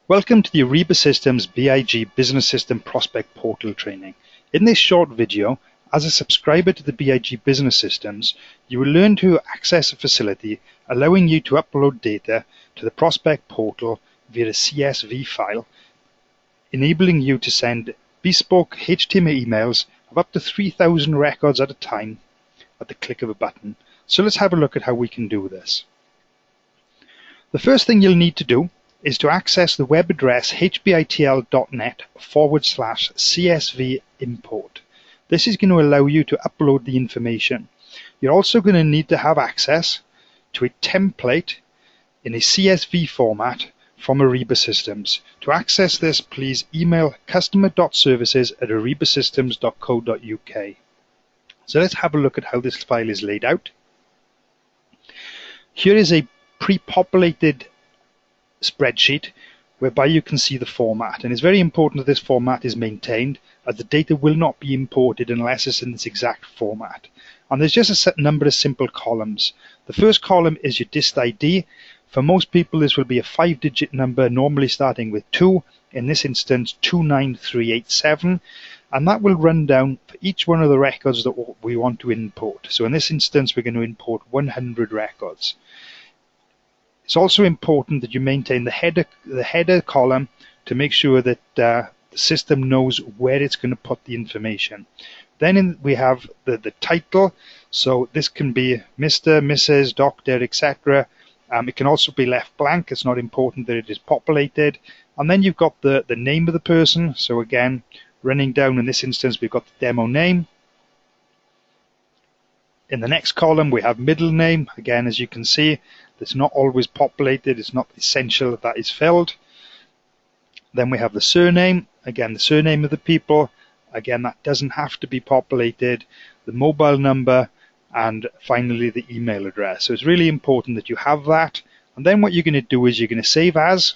Welcome to the Ariba Systems BIG Business System Prospect Portal training. In this short video, as a subscriber to the BIG Business Systems, you will learn to access a facility allowing you to upload data to the Prospect Portal via a CSV file, enabling you to send bespoke HTML emails of up to 3,000 records at a time at the click of a button. So let's have a look at how we can do this. The first thing you'll need to do is to access the web address hbitl.net/CSV import. This is going to allow you to upload the information. You're also going to need to have access to a template in a CSV format from Ariba Systems. To access this, please email customer.services@aribasystems.co.uk. So let's have a look at how this file is laid out. Here is a pre-populated spreadsheet whereby you can see the format, and it's very important that this format is maintained, as the data will not be imported unless it's in this exact format. And there's just a set number of simple columns. The first column is your dist ID. For most people this will be a 5-digit number, normally starting with 2, in this instance 29387, and that will run down for each one of the records that we want to import. So in this instance we're going to import 100 records. It's also important that you maintain the header column to make sure that the system knows where it's going to put the information. Then we have the title, so this can be Mr., Mrs., Doctor, etc. It can also be left blank. It's not important that it is populated. And then you've got the name of the person. So again, running down in this instance, we've got the demo name. In the next column, we have middle name. Again, as you can see, it's not always populated. It's not essential that that is filled. Then we have the surname. Again, the surname of the people. Again, that doesn't have to be populated. The mobile number, and finally the email address. So it's really important that you have that. And then what you're going to do is you're going to save as,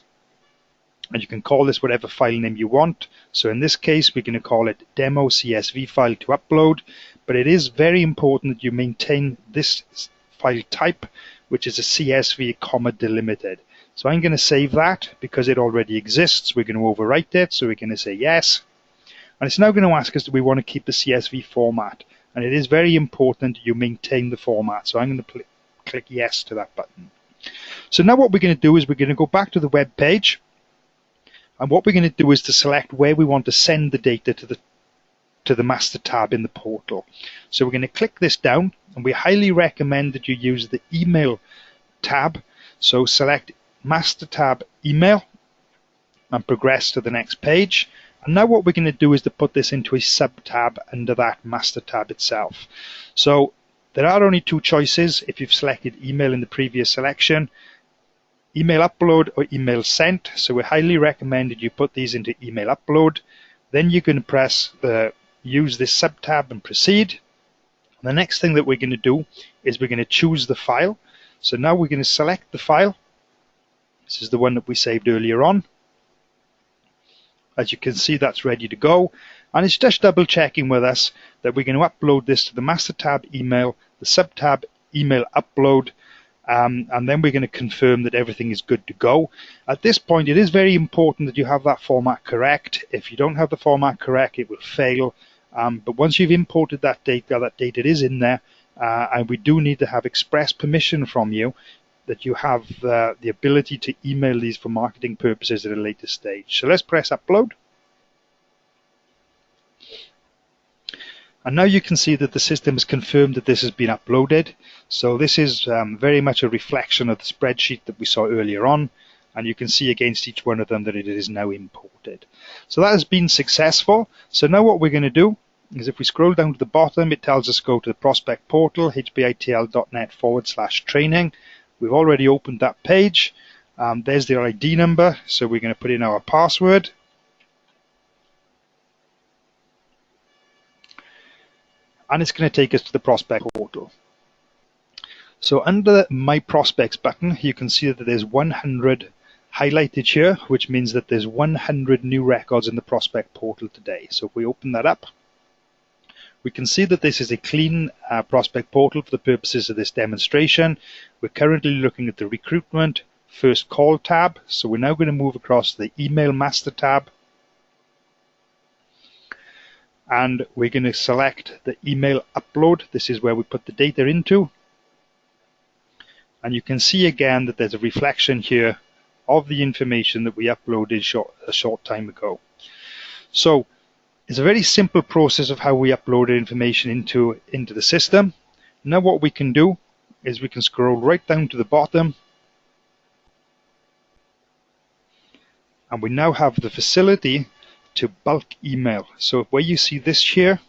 and you can call this whatever file name you want. So in this case, we're going to call it demo CSV file to upload. But it is very important that you maintain this file type, which is a CSV comma delimited. So I'm going to save that because it already exists. We're going to overwrite it. So we're going to say yes. And it's now going to ask us, do we want to keep the CSV format? And it is very important you maintain the format. So I'm going to click yes to that button. So now what we're going to do is we're going to go back to the web page. And what we're going to do is to select where we want to send the data to the master tab in the portal. So we're going to click this down, and we highly recommend that you use the email tab. So select master tab email and progress to the next page. And now what we're going to do is to put this into a sub tab under that master tab itself. So there are only two choices if you've selected email in the previous selection: email upload or email sent. So we highly recommend that you put these into email upload. Then you can press use this sub tab and proceed. And the next thing that we're going to do is we're going to choose the file. So now we're going to select the file. This is the one that we saved earlier on. As you can see, that's ready to go. And it's just double checking with us that we're going to upload this to the master tab email, the sub tab email upload, and then we're going to confirm that everything is good to go. At this point, it is very important that you have that format correct. If you don't have the format correct, it will fail. But once you've imported that data is in there, and we do need to have express permission from you that you have the ability to email these for marketing purposes at a later stage. So let's press upload. And now you can see that the system has confirmed that this has been uploaded. So this is very much a reflection of the spreadsheet that we saw earlier on. And you can see against each one of them that it is now imported. So that has been successful. So now what we're going to do is, if we scroll down to the bottom, it tells us go to the Prospect Portal, hbitl.net/training. We've already opened that page. There's the ID number. So we're going to put in our password. And it's going to take us to the Prospect Portal. So under the My Prospects button, you can see that there's 100 highlighted here, which means that there's 100 new records in the Prospect Portal today. So if we open that up, we can see that this is a clean Prospect Portal for the purposes of this demonstration. We're currently looking at the recruitment, first call tab. So we're now going to move across to the email master tab. And we're going to select the email upload. This is where we put the data into. And you can see again that there's a reflection here of the information that we uploaded a short time ago. So it's a very simple process of how we uploaded information into the system. Now what we can do is we can scroll right down to the bottom, and we now have the facility to bulk email. So where you see this here,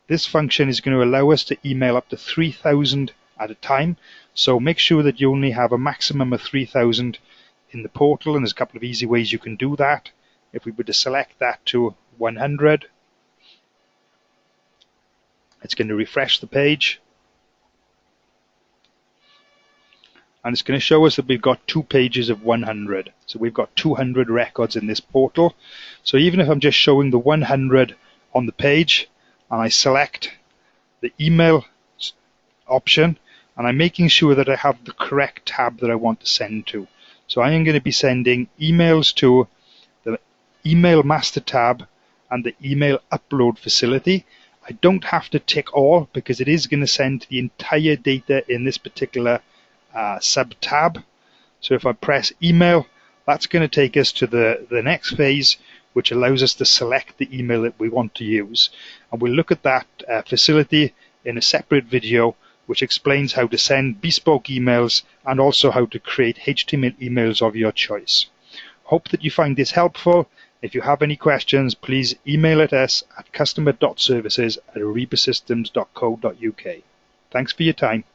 this function is going to allow us to email up to 3,000 at a time. So make sure that you only have a maximum of 3,000 in the portal, and there's a couple of easy ways you can do that. If we were to select that to 100, it's going to refresh the page, and it's going to show us that we've got 2 pages of 100. So we've got 200 records in this portal. So even if I'm just showing the 100 on the page, and I select the email option, and I'm making sure that I have the correct tab that I want to send to. So I am going to be sending emails to the email master tab and the email upload facility. I don't have to tick all because it is going to send the entire data in this particular sub tab. So if I press email, that's going to take us to the next phase, which allows us to select the email that we want to use. And we'll look at that facility in a separate video, which explains how to send bespoke emails and also how to create HTML emails of your choice. Hope that you find this helpful. If you have any questions, please email at us at customer.services@aribasystems.co.uk. Thanks for your time.